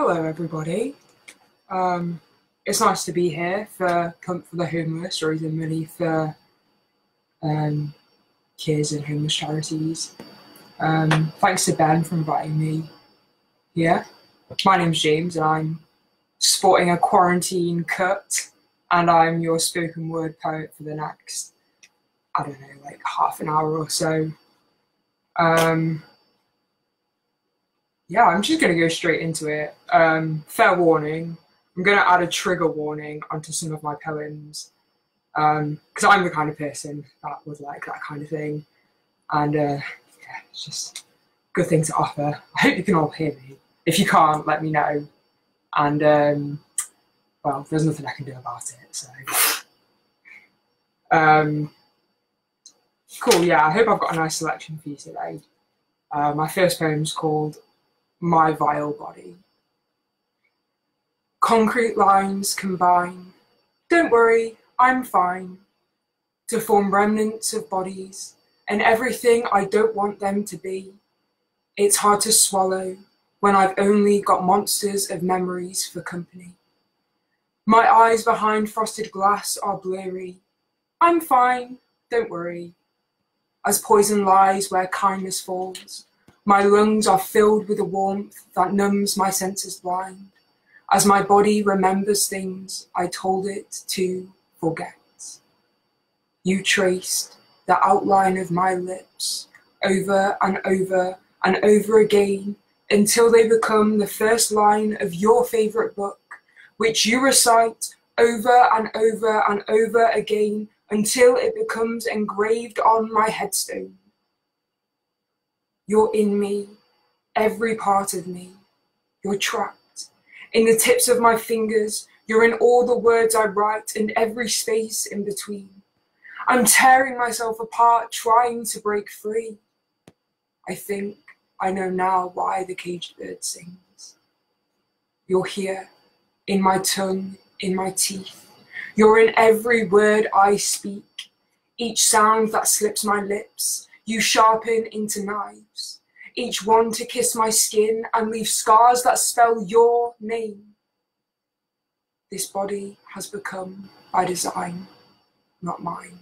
Hello everybody. It's nice to be here for Comfort for the Homeless, raising money for kids and homeless charities. Thanks to Ben for inviting me here. My name's James and I'm sporting a quarantine cut and I'm your spoken word poet for the next, I don't know, like half an hour or so. Yeah, I'm just going to go straight into it. Fair warning, I'm going to add a trigger warning onto some of my poems because I'm the kind of person that would like that kind of thing. And yeah, it's just a good thing to offer. I hope you can all hear me. If you can't, let me know. And well, there's nothing I can do about it, so. Cool, yeah, I hope I've got a nice selection for you today. My first poem's called My Vile Body. Concrete lines combine, don't worry, I'm fine, to form remnants of bodies and everything I don't want them to be. It's hard to swallow when I've only got monsters of memories for company. My eyes behind frosted glass are blurry. I'm fine, don't worry. As poison lies where kindness falls, my lungs are filled with a warmth that numbs my senses blind, as my body remembers things I told it to forget. You traced the outline of my lips over and over and over again until they become the first line of your favourite book, which you recite over and over and over again until it becomes engraved on my headstone. You're in me, every part of me. You're trapped in the tips of my fingers. You're in all the words I write and every space in between. I'm tearing myself apart, trying to break free. I think I know now why the caged bird sings. You're here, in my tongue, in my teeth. You're in every word I speak, each sound that slips my lips. You sharpen into knives, each one to kiss my skin and leave scars that spell your name. This body has become by design, not mine.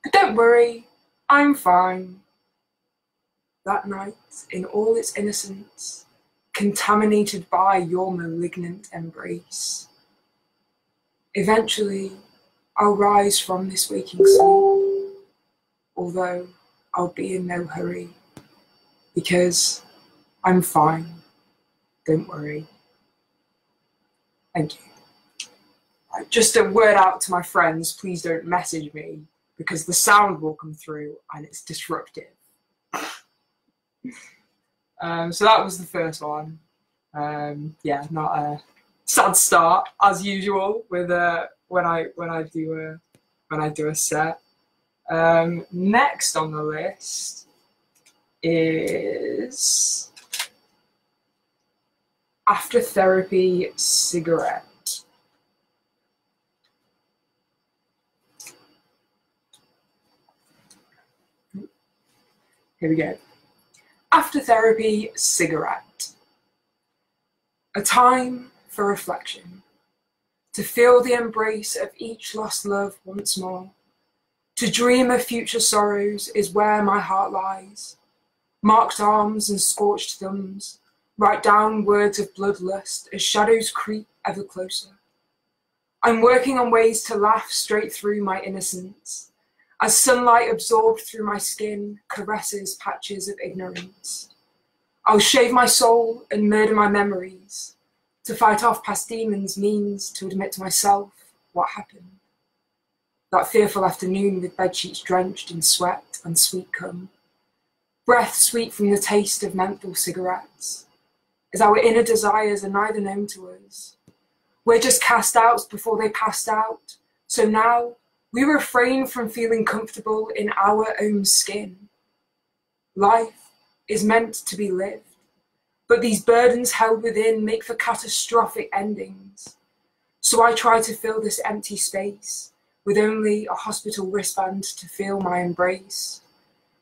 But don't worry, I'm fine. That night, in all its innocence, contaminated by your malignant embrace. Eventually, I'll rise from this waking sleep, although I'll be in no hurry, because I'm fine, don't worry. Thank you. Just a word out to my friends, please don't message me, because the sound will come through and it's disruptive. So that was the first one. Yeah, not a sad start as usual with when I do a set. Next on the list is After Therapy Cigarette. Here we go. After Therapy Cigarette. A time for reflection, to feel the embrace of each lost love once more. To dream of future sorrows is where my heart lies. Marked arms and scorched thumbs write down words of bloodlust as shadows creep ever closer. I'm working on ways to laugh straight through my innocence, as sunlight absorbed through my skin caresses patches of ignorance. I'll shave my soul and murder my memories. To fight off past demons means to admit to myself what happened. That fearful afternoon with bedsheets drenched in sweat and sweet cum. Breath sweet from the taste of menthol cigarettes. As our inner desires are neither known to us. We're just cast out before they passed out. So now we refrain from feeling comfortable in our own skin. Life is meant to be lived, but these burdens held within make for catastrophic endings. So I try to fill this empty space with only a hospital wristband to feel my embrace.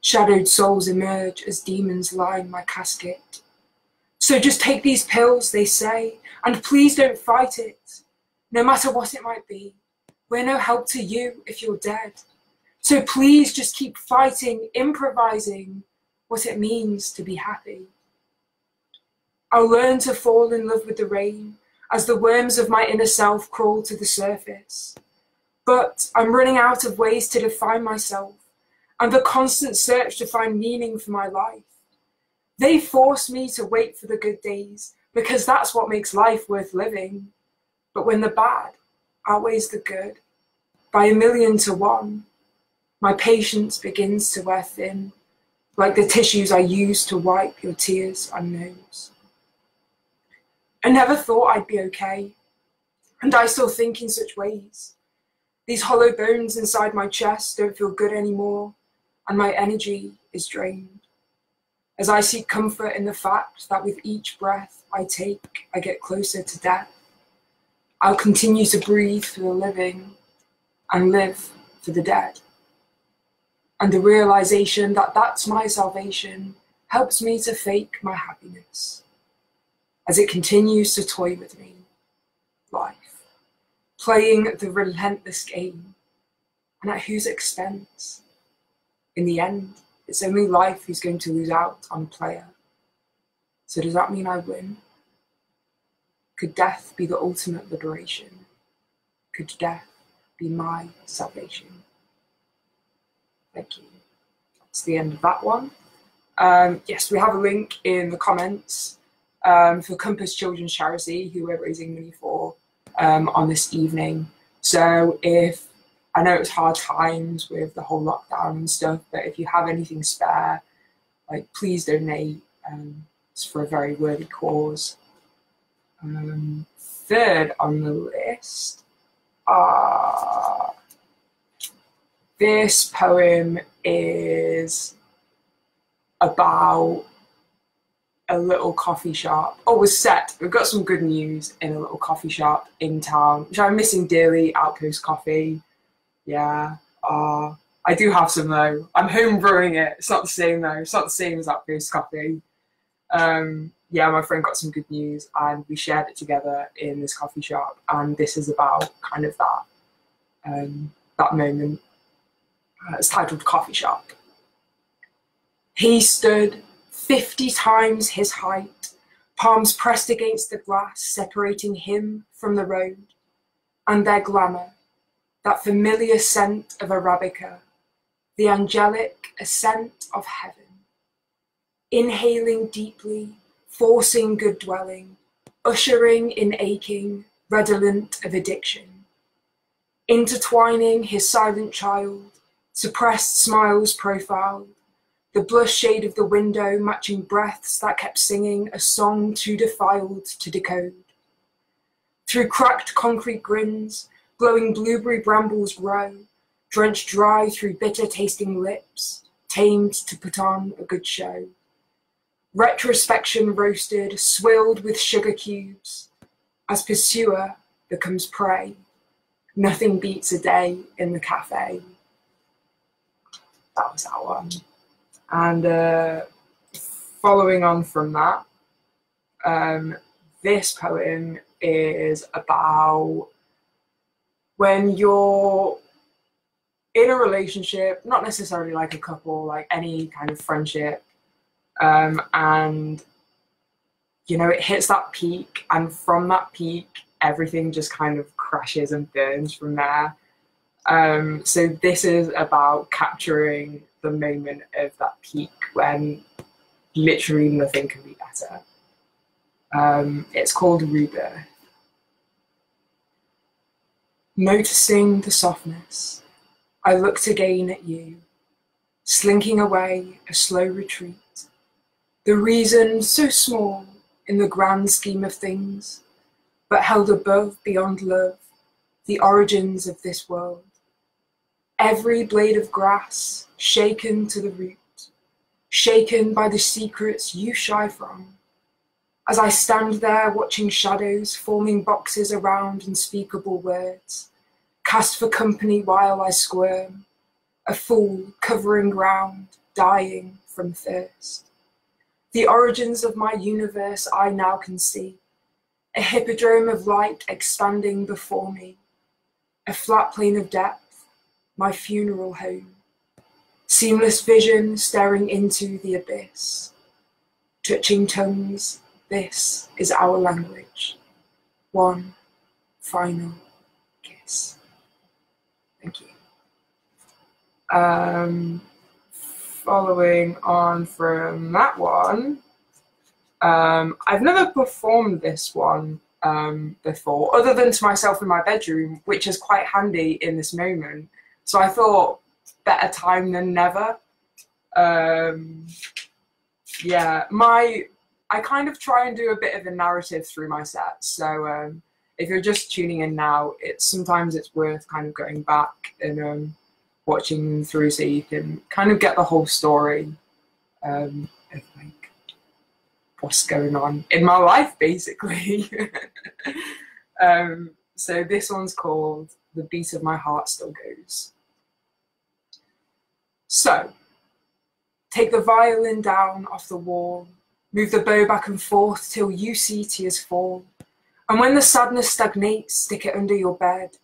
Shadowed souls emerge as demons line my casket. So just take these pills, they say, and please don't fight it, no matter what it might be. We're no help to you if you're dead. So please just keep fighting, improvising what it means to be happy. I'll learn to fall in love with the rain as the worms of my inner self crawl to the surface. But I'm running out of ways to define myself and the constant search to find meaning for my life. They force me to wait for the good days because that's what makes life worth living. But when the bad outweighs the good by 1,000,000 to 1, my patience begins to wear thin, like the tissues I use to wipe your tears on nose. I never thought I'd be okay, and I still think in such ways. These hollow bones inside my chest don't feel good anymore, and my energy is drained. As I seek comfort in the fact that with each breath I take, I get closer to death. I'll continue to breathe for the living and live for the dead. And the realization that that's my salvation helps me to fake my happiness as it continues to toy with me, life, playing the relentless game, and at whose expense? In the end, it's only life who's going to lose out on a player. So does that mean I win? Could death be the ultimate liberation? Could death be my salvation? Thank you. That's the end of that one. Yes, we have a link in the comments for Compass Children's Charity, who we're raising money for on this evening. So if, I know it's hard times with the whole lockdown and stuff, but if you have anything spare, like, please donate. It's for a very worthy cause. Third on the list, this poem is about a little coffee shop. Oh, was set. We've got some good news in a little coffee shop in town, which I'm missing dearly. Outpost Coffee. Yeah. I do have some though. I'm home brewing it. It's not the same though. It's not the same as Outpost Coffee. Yeah, my friend got some good news and we shared it together in this coffee shop, and this is about kind of that that moment. It's titled Coffee Shop. He stood 50 times his height, palms pressed against the glass, separating him from the road, and their glamour, that familiar scent of Arabica, the angelic ascent of heaven. Inhaling deeply, forcing good dwelling, ushering in aching, redolent of addiction. Intertwining his silent child, suppressed smiles profiled, the blush shade of the window matching breaths that kept singing a song too defiled to decode. Through cracked concrete grins, glowing blueberry brambles grow, drenched dry through bitter tasting lips, tamed to put on a good show. Retrospection roasted, swilled with sugar cubes, as pursuer becomes prey. Nothing beats a day in the cafe. That was that one. And following on from that, this poem is about when you're in a relationship, not necessarily like a couple, like any kind of friendship, and you know, it hits that peak, and from that peak everything just kind of crashes and burns from there. So this is about capturing the moment of that peak when literally nothing can be better. It's called Rebirth. Noticing the softness, I looked again at you, slinking away a slow retreat. The reason so small in the grand scheme of things, but held above beyond love, the origins of this world. Every blade of grass shaken to the root, shaken by the secrets you shy from. As I stand there watching shadows forming boxes around unspeakable words, cast for company while I squirm, a fool covering ground, dying from thirst. The origins of my universe I now can see, a hippodrome of light expanding before me, a flat plane of depth, my funeral home, seamless vision staring into the abyss, touching tongues, this is our language, one final kiss. Thank you. Following on from that one, I've never performed this one before, other than to myself in my bedroom, which is quite handy in this moment. So I thought, better time than never. Yeah, I kind of try and do a bit of a narrative through my sets. So if you're just tuning in now, sometimes it's worth kind of going back and watching them through so you can kind of get the whole story of like what's going on in my life, basically. So this one's called The Beat of My Heart Still Goes. So, take the violin down off the wall, move the bow back and forth till you see tears fall. And when the sadness stagnates, stick it under your bed.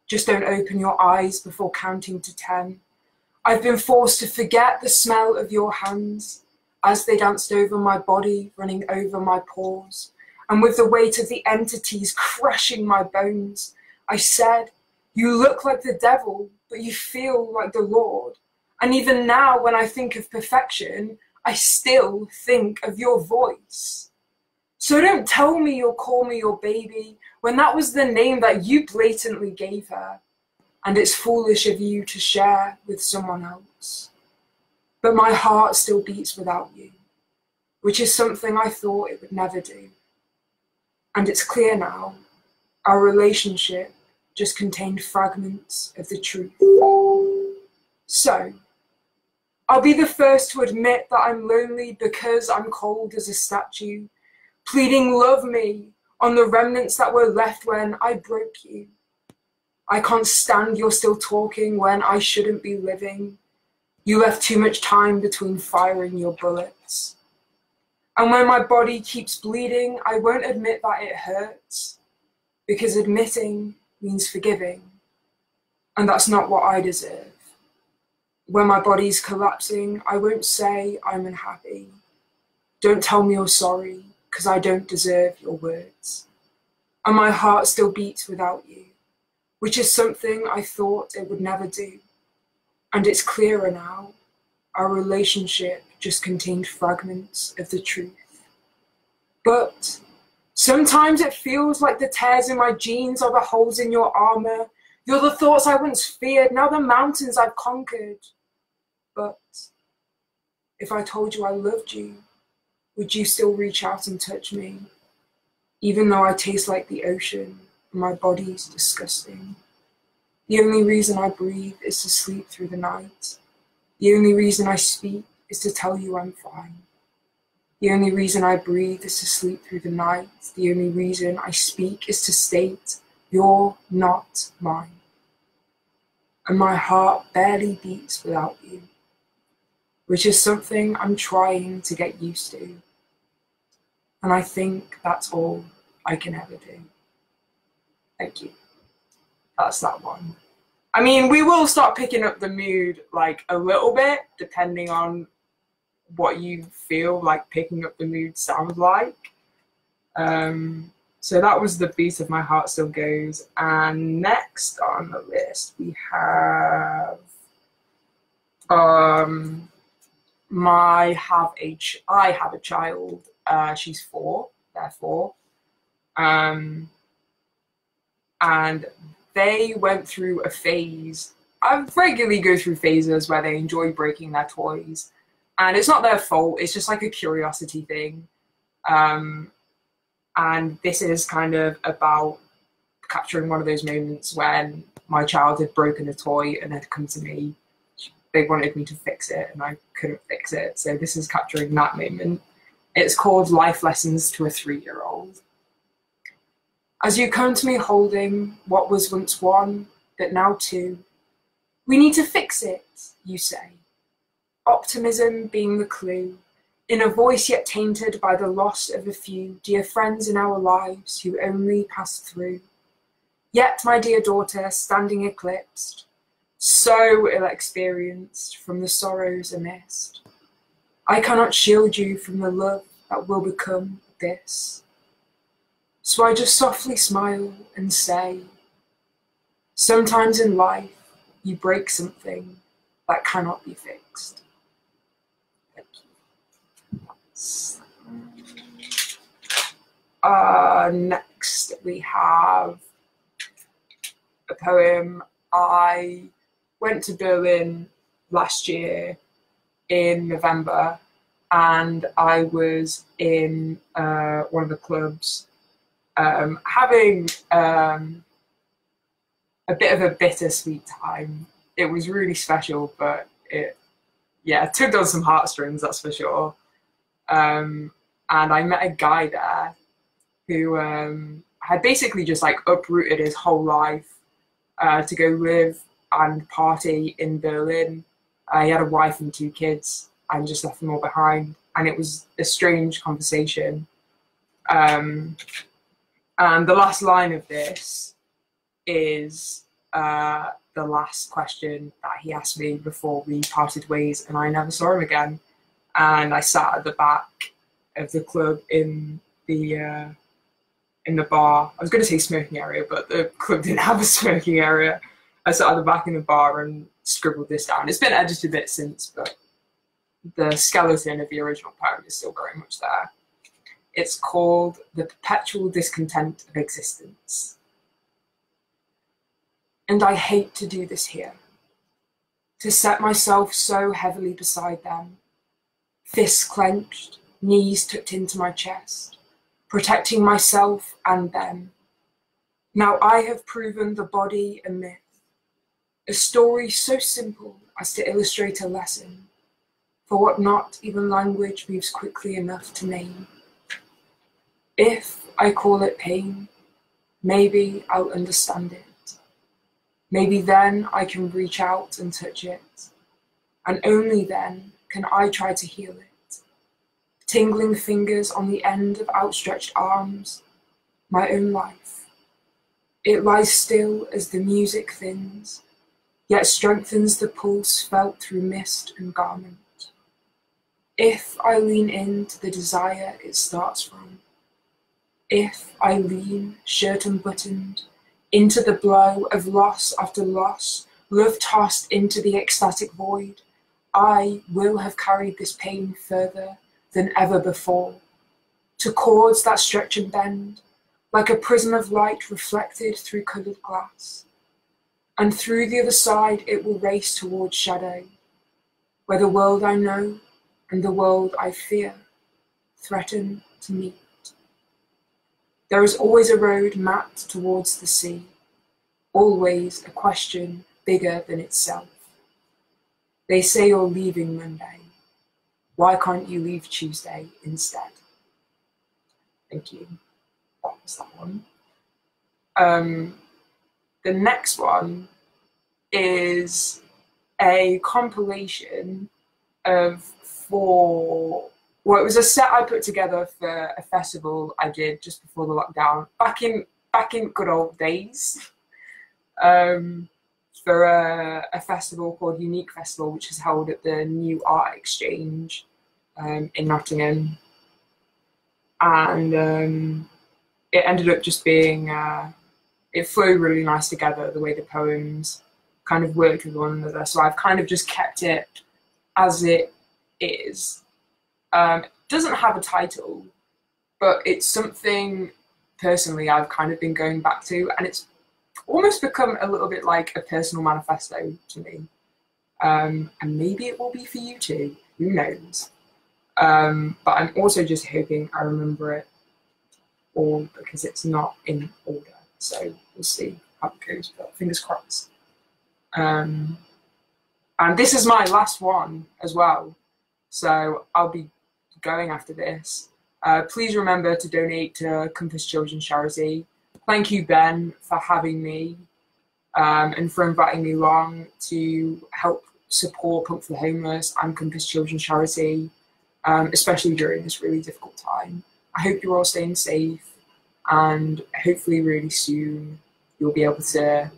Just don't open your eyes before counting to 10. I've been forced to forget the smell of your hands as they danced over my body, running over my pores. And with the weight of the entities crushing my bones, I said, you look like the devil, but you feel like the Lord. And even now, when I think of perfection, I still think of your voice. So don't tell me you'll call me your baby, when that was the name that you blatantly gave her. And it's foolish of you to share with someone else. But my heart still beats without you, which is something I thought it would never do. And it's clear now, our relationship just contained fragments of the truth. So, I'll be the first to admit that I'm lonely because I'm cold as a statue, pleading love me on the remnants that were left when I broke you. I can't stand you're still talking when I shouldn't be living. You left too much time between firing your bullets. And when my body keeps bleeding, I won't admit that it hurts, because admitting means forgiving, and that's not what I deserve. When my body's collapsing, I won't say I'm unhappy. Don't tell me you're sorry, because I don't deserve your words. And my heart still beats without you, which is something I thought it would never do. And it's clearer now, our relationship just contained fragments of the truth. But sometimes it feels like the tears in my jeans are the holes in your armor. You're the thoughts I once feared, now the mountains I've conquered. But if I told you I loved you, would you still reach out and touch me? Even though I taste like the ocean and my body's disgusting. The only reason I breathe is to sleep through the night. The only reason I speak is to tell you I'm fine. The only reason I breathe is to sleep through the night. The only reason I speak is to state, you're not mine. And my heart barely beats without you, which is something I'm trying to get used to. And I think that's all I can ever do. Thank you. That's that one. I mean, we will start picking up the mood like a little bit, depending on what you feel like picking up the mood sounds like. So that was The Beat of My Heart Still Goes. And next on the list we have I have a child. She's 4, therefore. And they went through a phase. I regularly go through phases where they enjoy breaking their toys. And it's not their fault, it's just like a curiosity thing. And this is kind of about capturing one of those moments when my child had broken a toy and had come to me. They wanted me to fix it and I couldn't fix it. So this is capturing that moment. It's called Life Lessons to a 3-year-old. As you come to me holding what was once 1, but now 2, we need to fix it, you say. Optimism being the clue. in a voice yet tainted by the loss of a few dear friends in our lives who only passed through. Yet, my dear daughter, standing eclipsed, so ill-experienced from the sorrows amidst, I cannot shield you from the love that will become this. So I just softly smile and say, sometimes in life you break something that cannot be fixed. Thank you. Next we have a poem. I went to Berlin last year in November, and I was in one of the clubs having a bit of a bittersweet time. It was really special, but it tugged on some heartstrings, that's for sure. And I met a guy there who had basically just like uprooted his whole life to go live and party in Berlin. He had a wife and 2 kids and just left them all behind. And it was a strange conversation. And the last line of this is the last question that he asked me before we parted ways, and I never saw him again. And I sat at the back of the club in the bar. I was going to say smoking area, but the club didn't have a smoking area. I sat at the back in the bar and scribbled this down. It's been edited a bit since, but the skeleton of the original poem is still very much there. It's called The Perpetual Discontent of Existence. And I hate to do this here, to set myself so heavily beside them, fists clenched, knees tucked into my chest, protecting myself and them. Now I have proven the body a myth, a story so simple as to illustrate a lesson, for what not even language moves quickly enough to name. If I call it pain, maybe I'll understand it. Maybe then I can reach out and touch it, and only then can I try to heal it. Tingling fingers on the end of outstretched arms, my own life. It lies still as the music thins, yet strengthens the pulse felt through mist and garment. If I lean into the desire it starts from, if I lean, shirt unbuttoned, into the blow of loss after loss, love tossed into the ecstatic void, I will have carried this pain further than ever before, to chords that stretch and bend, like a prism of light reflected through coloured glass. And through the other side it will race towards shadow, where the world I know and the world I fear threaten to meet. There is always a road mapped towards the sea, always a question bigger than itself. They say you're leaving Monday. Why can't you leave Tuesday instead? Thank you. That was that one. The next one is a compilation of 4. Well, it was a set I put together for a festival I did just before the lockdown, back in good old days, for a festival called Unique Festival, which is held at the New Art Exchange in Nottingham. And it ended up just being, it flowed really nice together, the way the poems kind of worked with one another. So I've kind of just kept it as it is. It doesn't have a title, but it's something personally I've kind of been going back to, and it's almost become a little bit like a personal manifesto to me. And maybe it will be for you too, who knows? But I'm also just hoping I remember it all, because it's not in order. So we'll see how it goes, but fingers crossed. And this is my last one as well, so I'll be going after this. Please remember to donate to Compass Children's Charity. Thank you, Ben, for having me and for inviting me along to help support Punk for the Homeless and Compass Children's Charity. especially during this really difficult time. I hope you're all staying safe, and hopefully really soon you'll be able to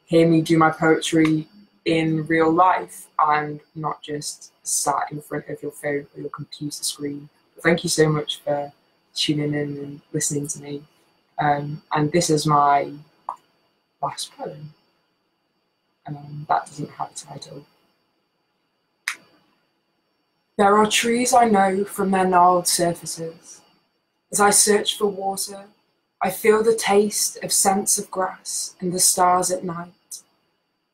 hear me do my poetry in real life and not just sat in front of your phone or your computer screen. But thank you so much for tuning in and listening to me. And this is my last poem. That doesn't have a title. There are trees I know from their gnarled surfaces. As I search for water, I feel the taste of scents of grass and the stars at night.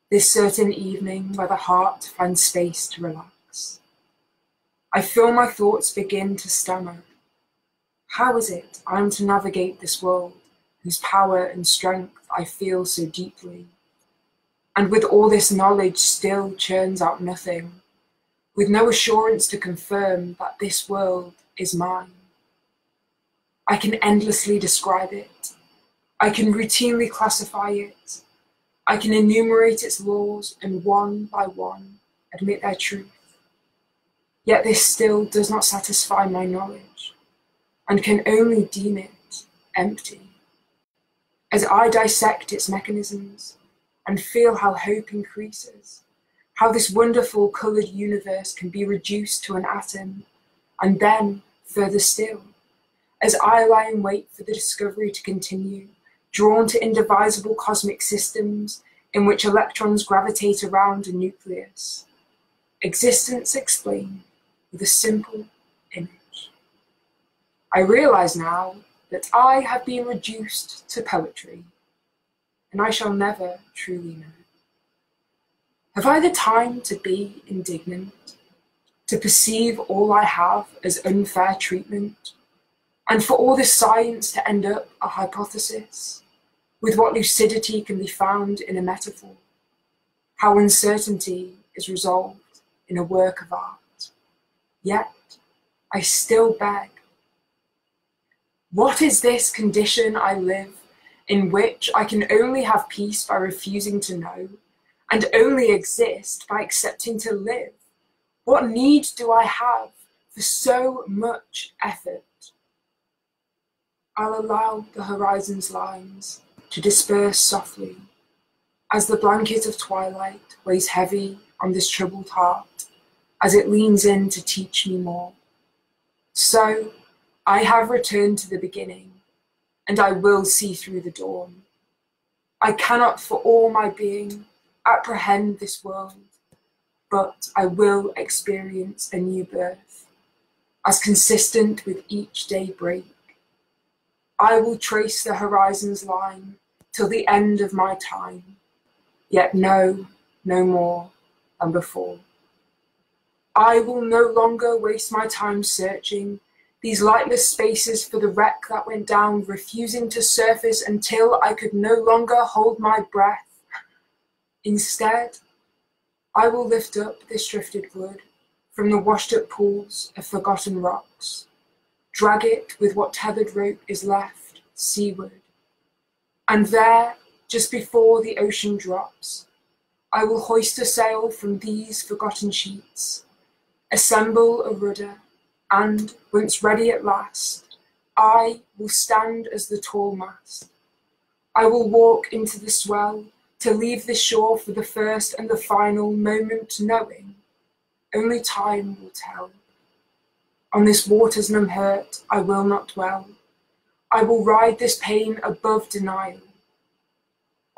This certain evening where the heart finds space to relax. I feel my thoughts begin to stammer. How is it I'm to navigate this world whose power and strength I feel so deeply? And with all this knowledge still churns out nothing, with no assurance to confirm that this world is mine. I can endlessly describe it. I can routinely classify it. I can enumerate its laws and one by one admit their truth. Yet this still does not satisfy my knowledge and can only deem it empty. As I dissect its mechanisms and feel how hope increases, how this wonderful coloured universe can be reduced to an atom, and then further still, as I lie in wait for the discovery to continue, drawn to indivisible cosmic systems in which electrons gravitate around a nucleus. Existence explained with a simple image. I realise now that I have been reduced to poetry, and I shall never truly know. Have I the time to be indignant, to perceive all I have as unfair treatment, and for all this science to end up a hypothesis, with what lucidity can be found in a metaphor, how uncertainty is resolved in a work of art? Yet, I still beg. What is this condition I live in which I can only have peace by refusing to know, and only exist by accepting to live? What need do I have for so much effort? I'll allow the horizon's lines to disperse softly as the blanket of twilight weighs heavy on this troubled heart as it leans in to teach me more. So I have returned to the beginning, and I will see through the dawn. I cannot for all my being apprehend this world, but I will experience a new birth, as consistent with each day break. I will trace the horizon's line till the end of my time, yet know no more than before. I will no longer waste my time searching these lightless spaces for the wreck that went down, refusing to surface until I could no longer hold my breath. Instead, I will lift up this drifted wood from the washed up pools of forgotten rocks, drag it with what tethered rope is left seaward, and there, just before the ocean drops, I will hoist a sail from these forgotten sheets, assemble a rudder, and, once ready at last, I will stand as the tall mast. I will walk into the swell to leave the shore for the first and the final moment, knowing only time will tell. On this water's numb hurt I will not dwell. I will ride this pain above denial.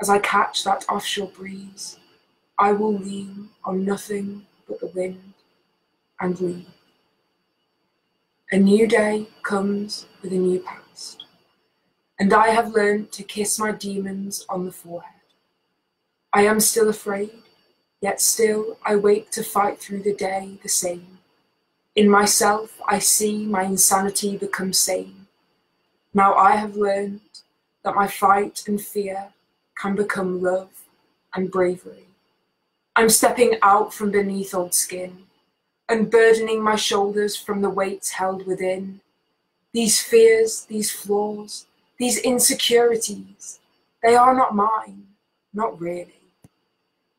As I catch that offshore breeze, I will lean on nothing but the wind and leave. A new day comes with a new past, and I have learned to kiss my demons on the forehead. I am still afraid, yet still I wake to fight through the day the same. In myself I see my insanity become sane. Now I have learned that my fight and fear can become love and bravery. I'm stepping out from beneath old skin, unburdening my shoulders from the weights held within. These fears, these flaws, these insecurities, they are not mine, not really.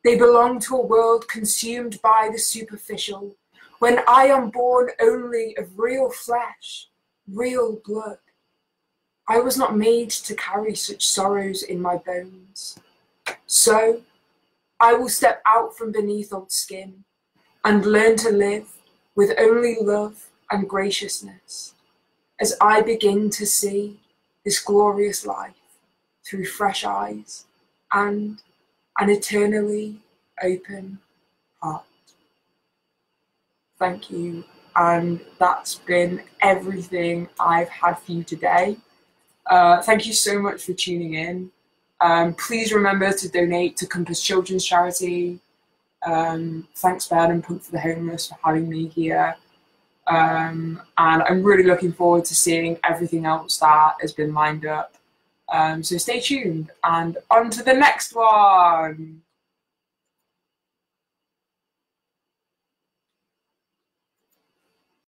They belong to a world consumed by the superficial, when I am born only of real flesh, real blood. I was not made to carry such sorrows in my bones. So I will step out from beneath old skin and learn to live with only love and graciousness as I begin to see this glorious life through fresh eyes and an eternally open heart. Thank you, and that's been everything I've had for you today. Thank you so much for tuning in. Please remember to donate to Compass Children's Charity. Thanks Ben and Punk for the Homeless for having me here. And I'm really looking forward to seeing everything else that has been lined up. So stay tuned and on to the next one.